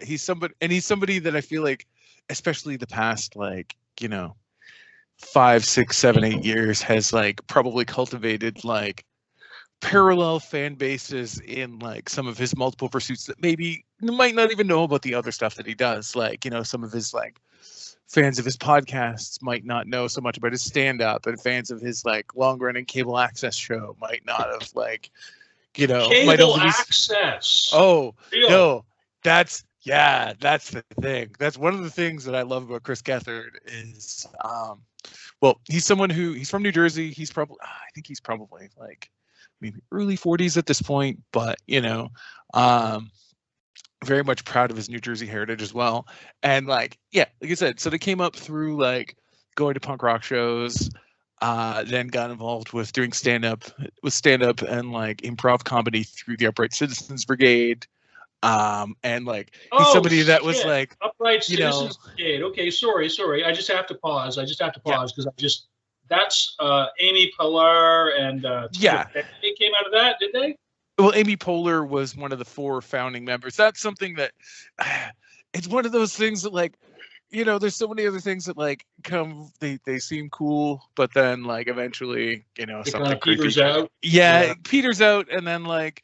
He's somebody that I feel like, especially the past, 5, 6, 7, 8 years, has like probably cultivated like parallel fan bases in like some of his multiple pursuits that maybe might not even know about the other stuff that he does. Like, some of his like fans of his podcasts might not know so much about his stand-up, and fans of his like long-running cable access show might not have like, cable access. Oh, no, that's the thing. That's one of the things that I love about Chris Gethard is, well, he's someone he's from New Jersey. He's probably, I think he's probably like maybe early 40s at this point, but very much proud of his New Jersey heritage as well. And like I said, so they came up through like going to punk rock shows, then got involved with doing stand-up and like improv comedy through the Upright Citizens Brigade. And like he's somebody that was like Upright Citizens Brigade. Okay, sorry. I just have to pause because that's Amy Poehler and they came out of that, did they? Well, Amy Poehler was one of the 4 founding members. That's something that it's one of those things that like, there's so many other things that like they seem cool, but then like eventually, it something kind of peters out. It peters out, and then like,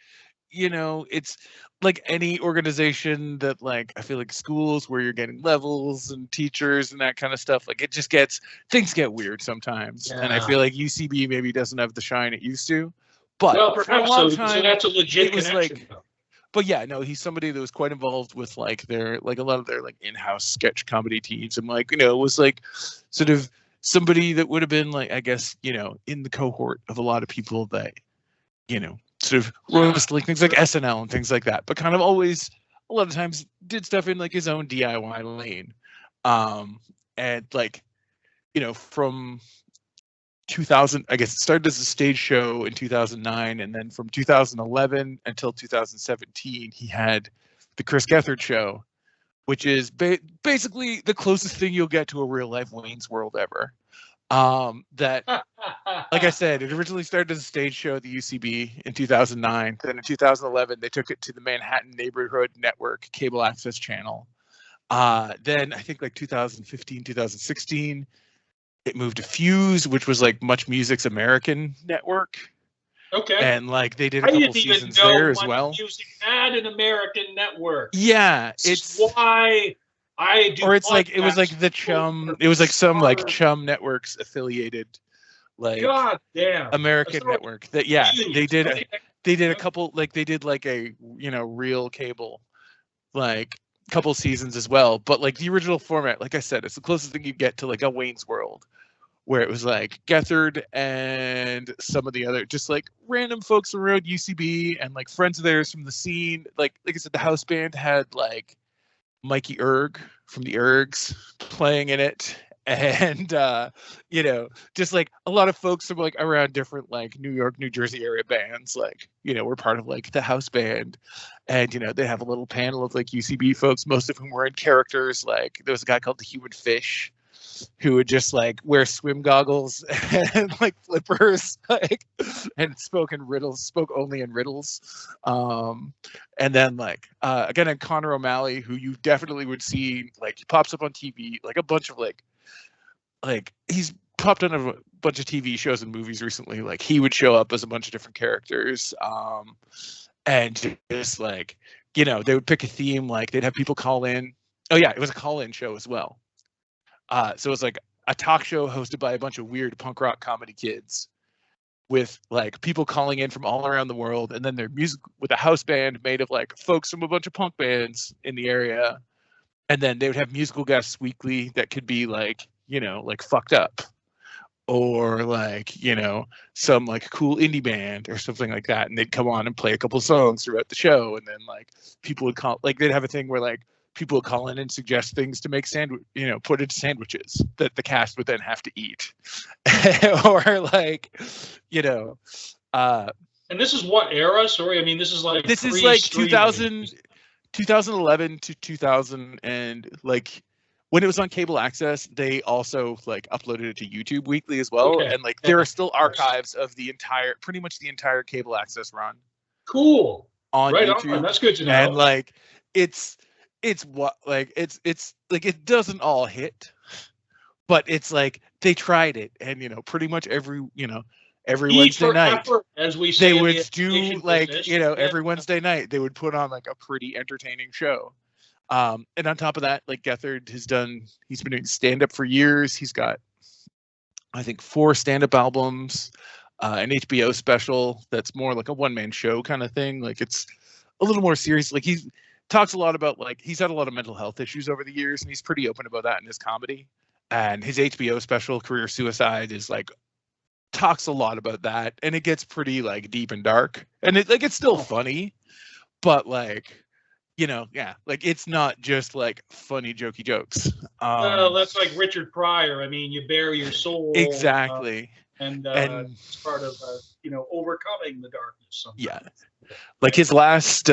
it's like any organization that like I feel like schools where you're getting levels and teachers and that kind of stuff, like it just things get weird sometimes. And I feel like UCB maybe doesn't have the shine it used to. But for a long time, so that's a legit connection. Like, but yeah, no, he's somebody that was quite involved with like their like a lot of their like in-house sketch comedy teams, and like was like sort of somebody that would have been like, I guess, in the cohort of a lot of people that sort of roast like things like SNL and things like that, but kind of always a lot of times did stuff in like his own DIY lane. And like from 2000, I guess it started as a stage show in 2009, and then from 2011 until 2017 he had the Chris Gethard Show, which is basically the closest thing you'll get to a real life Wayne's World ever. That like I said, it originally started as a stage show at the UCB in 2009. Then in 2011 they took it to the Manhattan Neighborhood Network cable access channel. Then I think like 2015, 2016 it moved to Fuse, which was like Much Music's American network. Okay. And like they did a couple seasons there as well. Music had an American network. Yeah, it's why I do. Or it's like it was like the Chum. It was like some like Chum Networks affiliated, like American network. That they did. They did a couple like they did like a real cable, like couple seasons as well. But like the original format, like I said, it's the closest thing you get to like a Wayne's World, where it was like Gethard and some of the other just like random folks around UCB and like friends of theirs from the scene. Like I said, the house band had like Mikey Erg from the Ergs playing in it, and just like a lot of folks from like around different like New York, New Jersey area bands, like were part of like the house band. And they have a little panel of like UCB folks, most of whom were in characters. Like there was a guy called the Human Fish who would just like wear swim goggles and like flippers, like, and spoke only in riddles. And then like again, and Connor O'Malley, who you definitely would see, like he pops up on TV, like a bunch of like he's popped on a bunch of TV shows and movies recently. Like he would show up as a bunch of different characters, and just like they would pick a theme, like they'd have people call in. Oh yeah, it was a call-in show as well. So it was like a talk show hosted by a bunch of weird punk rock comedy kids with like people calling in from all around the world, and then their music with a house band made of like folks from a bunch of punk bands in the area. And then they would have musical guests weekly that could be like, like Fucked Up, or like, some like cool indie band or something like that, and they'd come on and play a couple songs throughout the show, and then like people would call, like they'd have a thing where like people would call in and suggest things to make put into sandwiches that the cast would then have to eat. Or like, and this is what era? Sorry, I mean, this is like 2011 to 2000, and like when it was on cable access, they also like uploaded it to YouTube weekly as well. Okay. And like there are still archives of pretty much the entire cable access run. Cool. On right YouTube. On. That's good to know. And like it's what like it's like it doesn't all hit, but it's like they tried it, and pretty much every Wednesday night, effort, as we say, they would do like business. Every Wednesday night they would put on like a pretty entertaining show. And on top of that, like Gethard he's been doing stand-up for years. He's got, I think, 4 stand-up albums, an HBO special that's more like a one-man show kind of thing. Like it's a little more serious. Like he talks a lot about, like, he's had a lot of mental health issues over the years, and he's pretty open about that in his comedy. And his HBO special, Career Suicide, is like talks a lot about that, and it gets pretty like deep and dark, and it's still funny, but like like it's not just like funny jokey jokes. Well, that's like Richard Pryor. I mean, you bare your soul. Exactly. And it's part of overcoming the darkness sometimes. Yeah, like his last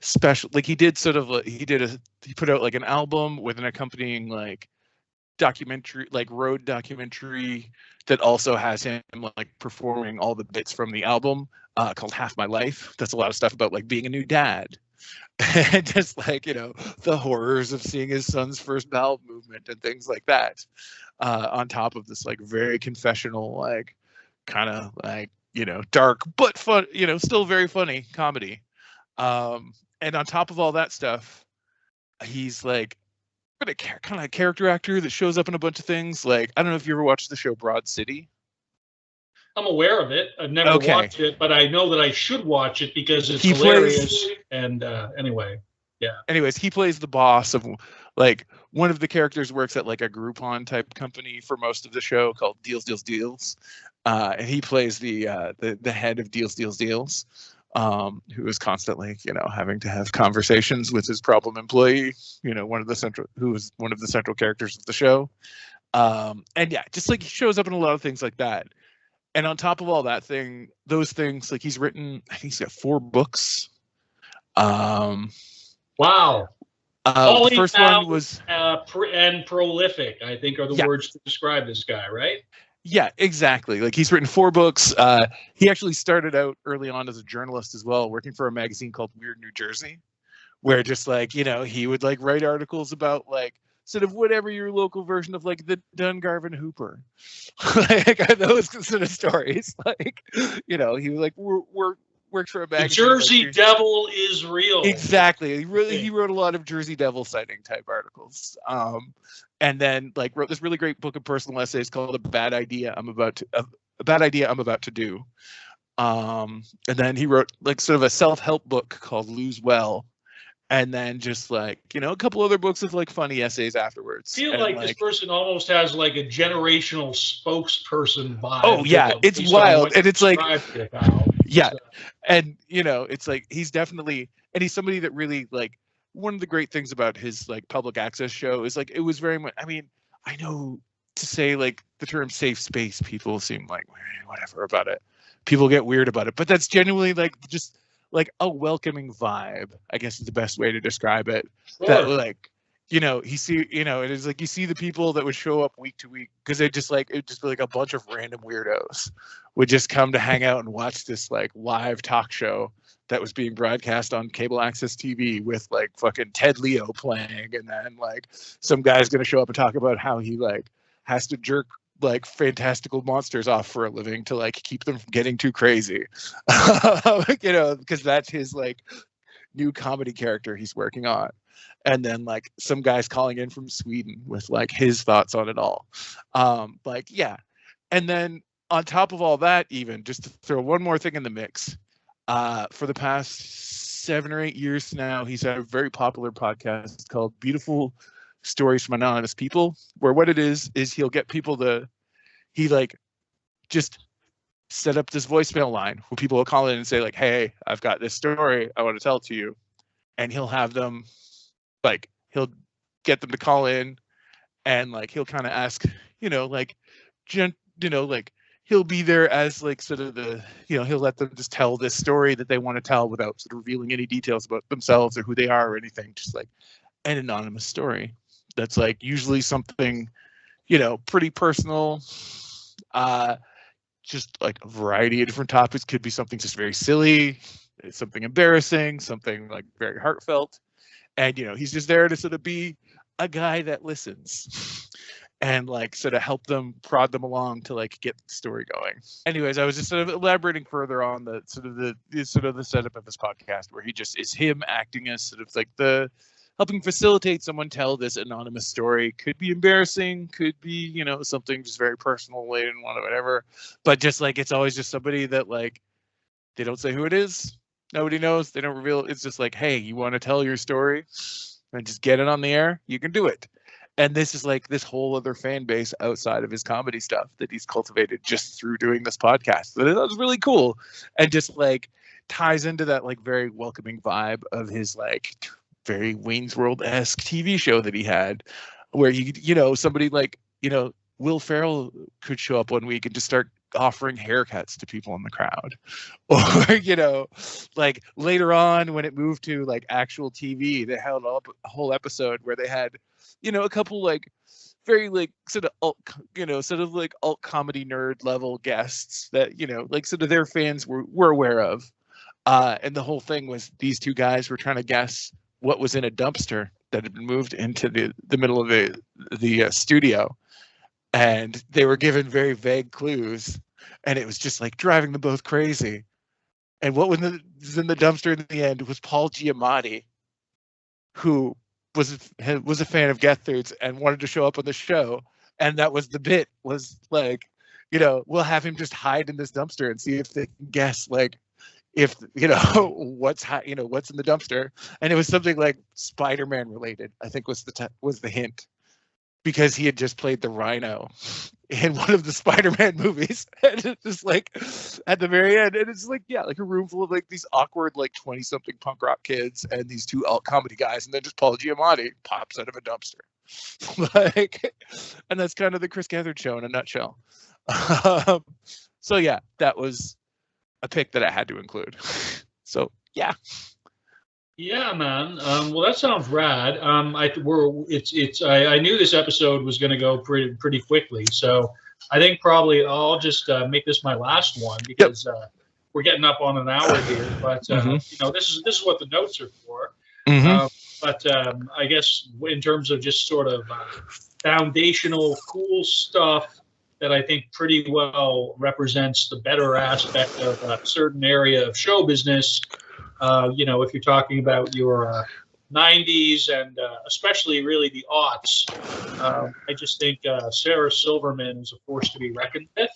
special, like he put out like an album with an accompanying like documentary, like road documentary, that also has him like performing all the bits from the album, called Half My Life. That's a lot of stuff about like being a new dad, and just like the horrors of seeing his son's first bowel movement and things like that, on top of this like very confessional, like kind of like dark but fun, still very funny comedy. And on top of all that stuff, he's like a kind of character actor that shows up in a bunch of things. Like, I don't know if you ever watched the show Broad City. I'm aware of it. I've never watched it, but I know that I should watch it because it's hilarious. And anyway, yeah. Anyways, he plays the boss of, like, one of the characters works at like a Groupon type company for most of the show called Deals, Deals, Deals. And he plays the head of Deals, Deals, Deals, who is constantly, having to have conversations with his problem employee, who is one of the central characters of the show. And yeah, just like he shows up in a lot of things like that. And on top of all those things, like he's written, I think he's got 4 books. Wow. The first one was and prolific, I think, are the words to describe this guy, right? Yeah, exactly. Like he's written 4 books. He actually started out early on as a journalist as well, working for a magazine called Weird New Jersey, where just like, he would like write articles about like sort of whatever your local version of like the Dungarvan Hooper, like those sort of stories. Like, he was like, works for a magazine. The Jersey Devil is real. Exactly. He wrote a lot of Jersey Devil sighting type articles. And then like wrote this really great book of personal essays called A Bad Idea I'm About to Do. And then he wrote like sort of a self-help book called Lose Well. And then just like, a couple other books of like funny essays afterwards. I feel like this person almost has like a generational spokesperson vibe. Oh yeah, it's wild. And it's like, yeah. And it's like he's definitely, and he's somebody that really like, one of the great things about his like public access show is like it was very much, I mean, I know to say like the term safe space, people seem like whatever about it. People get weird about it, but that's genuinely like just like a welcoming vibe, I guess is the best way to describe it. Sure. That like, it is like you see the people that would show up week to week because it'd just be like a bunch of random weirdos would just come to hang out and watch this like live talk show that was being broadcast on cable access TV with like fucking Ted Leo playing, and then like some guy's gonna show up and talk about how he like has to jerk like fantastical monsters off for a living to like keep them from getting too crazy, because that's his like new comedy character he's working on. And then like some guys calling in from Sweden with like his thoughts on it all. And then on top of all that, even just to throw one more thing in the mix, for the past 7 or 8 years now, he's had a very popular podcast called Beautiful stories from anonymous people, where what it is he'll get people to, he like just set up this voicemail line where people will call in and say like, hey, I've got this story I want to tell to you. And he'll have them, like, he'll get them to call in, and like he'll kind of ask, like, like he'll be there as like sort of the, he'll let them just tell this story that they want to tell without sort of revealing any details about themselves or who they are or anything, just like an anonymous story that's like usually something, pretty personal, just like a variety of different topics. Could be something just very silly, something embarrassing, something like very heartfelt. And, he's just there to sort of be a guy that listens and like sort of help them, prod them along to like get the story going. Anyways, I was just sort of elaborating further on the setup of this podcast, where he just is him acting as sort of like the helping facilitate someone tell this anonymous story. Could be embarrassing, could be, something just very personal, they didn't want to, whatever. But just like, it's always just somebody that like, they don't say who it is. Nobody knows. They don't reveal. It's just like, hey, you want to tell your story and just get it on the air? You can do it. And this is like this whole other fan base outside of his comedy stuff that he's cultivated just through doing this podcast. That was really cool. And just like ties into that like very welcoming vibe of his like very Wayne's World-esque TV show that he had, where somebody like, Will Ferrell could show up one week and just start offering haircuts to people in the crowd. Or, like later on when it moved to like actual TV, they held up a whole episode where they had, a couple like very like sort of alt comedy nerd level guests that, like sort of their fans were aware of. And the whole thing was these two guys were trying to guess what was in a dumpster that had been moved into the middle of the studio. And they were given very vague clues, and it was just like driving them both crazy. And what was in the dumpster in the end was Paul Giamatti, who was a fan of Gethard's and wanted to show up on the show. And that was the bit, was like, we'll have him just hide in this dumpster and see if they can guess, like, if what's in the dumpster. And it was something like Spider-Man related, I think was the hint, because he had just played the Rhino in one of the Spider-Man movies. And it's just like at the very end, and it's like, yeah, like a room full of like these awkward like 20-something punk rock kids and these two alt comedy guys, and then just Paul Giamatti pops out of a dumpster. Like, and that's kind of the Chris Gethard show in a nutshell. So yeah, that was a pick that I had to include. So yeah. Yeah, man. Well, that sounds rad. I knew this episode was going to go pretty quickly, so I think probably I'll just make this my last one, because we're getting up on an hour here. But this is what the notes are for. But I guess in terms of just sort of foundational cool stuff that I think pretty well represents the better aspect of a certain area of show business. If you're talking about your 90s and especially really the aughts, I just think Sarah Silverman is a force to be reckoned with.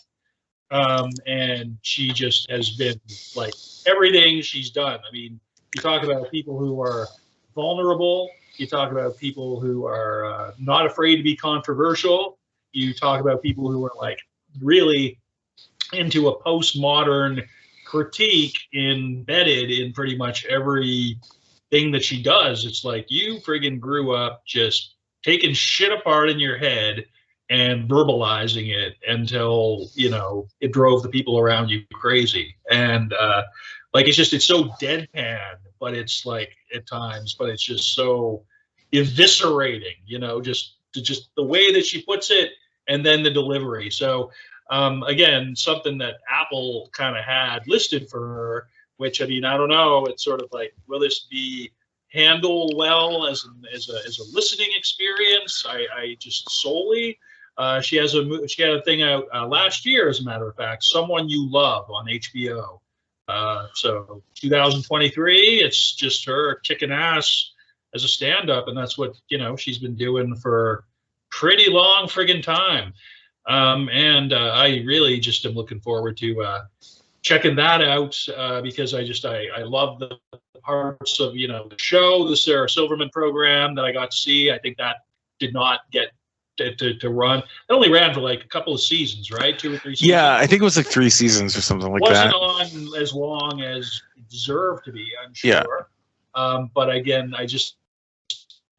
And she just has been like everything she's done. I mean, you talk about people who are vulnerable. You talk about people who are not afraid to be controversial. You talk about people who are like really into a postmodern critique embedded in pretty much every thing that she does. It's like you friggin' grew up just taking shit apart in your head and verbalizing it until it drove the people around you crazy. And like it's so deadpan, but it's like at times, but it's just so eviscerating. Just the way that she puts it, and then the delivery. So again, something that Apple kind of had listed for her, which, I mean, I don't know. It's sort of like, will this be handled well as a listening experience? I just solely. She had a thing out last year, as a matter of fact, Someone You Love on HBO. So 2023, it's just her kicking ass as a stand-up, and that's what she's been doing for pretty long friggin' time. And I really just am looking forward to checking that out because I love the parts of the show, the Sarah Silverman program that I got to see. I think that did not get to run. It only ran for like a couple of seasons, right? 2 or 3 seasons. Yeah, I think it was like 3 seasons or something like Wasn't that. on as long as it deserved to be, I'm Yeah. sure. But again, I just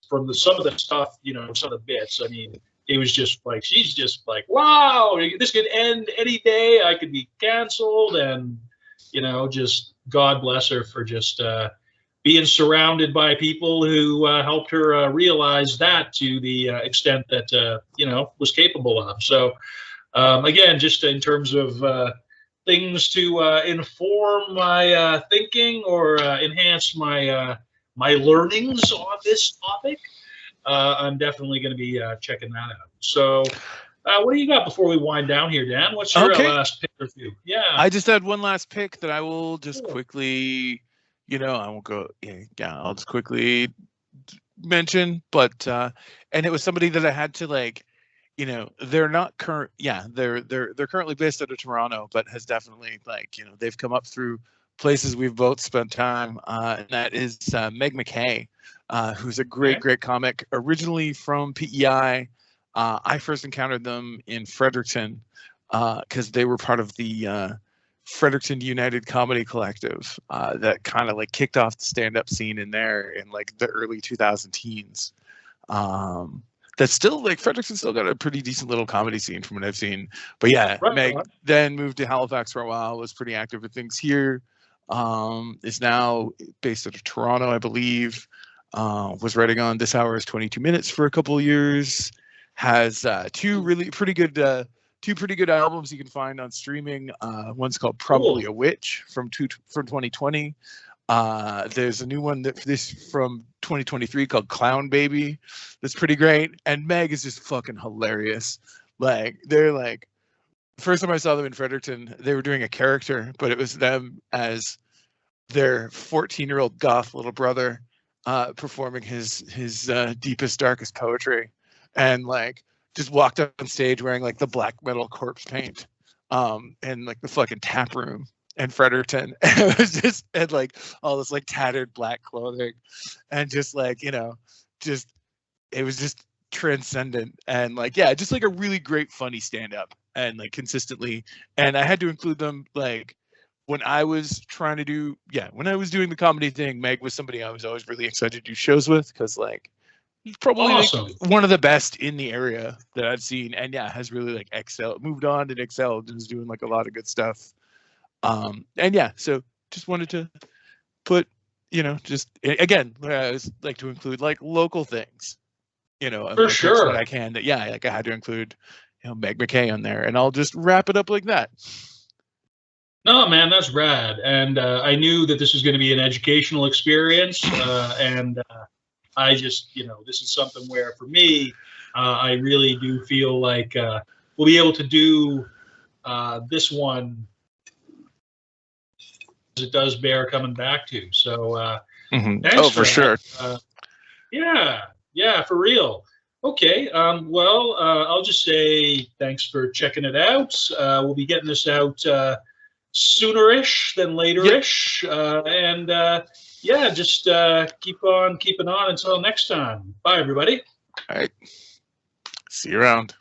from some of the stuff, some of the bits. I mean, it was just like she's just like, wow, this could end any day. I could be canceled, and just God bless her for just being surrounded by people who helped her realize that to the extent that was capable of. So again, just in terms of things to inform my thinking or enhance my learnings on this topic, I'm definitely going to be checking that out. So, what do you got before we wind down here, Dan? What's your last pick or two? Yeah, I just had one last pick that I will just quickly, I won't go. Yeah, I'll just quickly mention, but and it was somebody that I had to like. They're not current. Yeah, they're currently based out of Toronto, but has definitely they've come up through places we've both spent time. And that is Meg McKay, who's a great comic, originally from PEI. I first encountered them in Fredericton because they were part of the Fredericton United Comedy Collective that kind of like kicked off the stand-up scene in there in like the early 2010s. That's still like Fredericton still got a pretty decent little comedy scene from what I've seen. But yeah, Meg then moved to Halifax for a while, was pretty active with things here. Is now based out of Toronto, I believe. Was writing on This Hour is 22 Minutes for a couple of years. Has two pretty good albums you can find on streaming. One's called Probably a Witch from 2020. There's a new one from 2023 called Clown Baby. That's pretty great. And Meg is just fucking hilarious. Like they're like, first time I saw them in Fredericton, they were doing a character, but it was them as their 14-year-old goth little brother performing his deepest, darkest poetry, and like just walked up on stage wearing like the black metal corpse paint and like the fucking tap room in Fredericton. It was just and like all this like tattered black clothing and just like just it was just transcendent and like just like a really great funny stand-up and like consistently. And I had to include them like when I was trying to do when I was doing the comedy thing. Meg was somebody I was always really excited to do shows with because like he's probably awesome. Like, one of the best in the area that I've seen, and has really like moved on and excelled and is doing like a lot of good stuff. And so just wanted to put, just again, I always like to include like local things, for sure when I can. That like I had to include, Meg McKay on there, and I'll just wrap it up like that. No, man, that's rad. And I knew that this was going to be an educational experience, and I just, this is something where for me, I really do feel like we'll be able to do this one. It does bear coming back to. So thanks for sure. Yeah, for real. Okay, well, I'll just say thanks for checking it out. We'll be getting this out soonerish than laterish. And just keep on keeping on until next time. Bye, everybody. All right. See you around.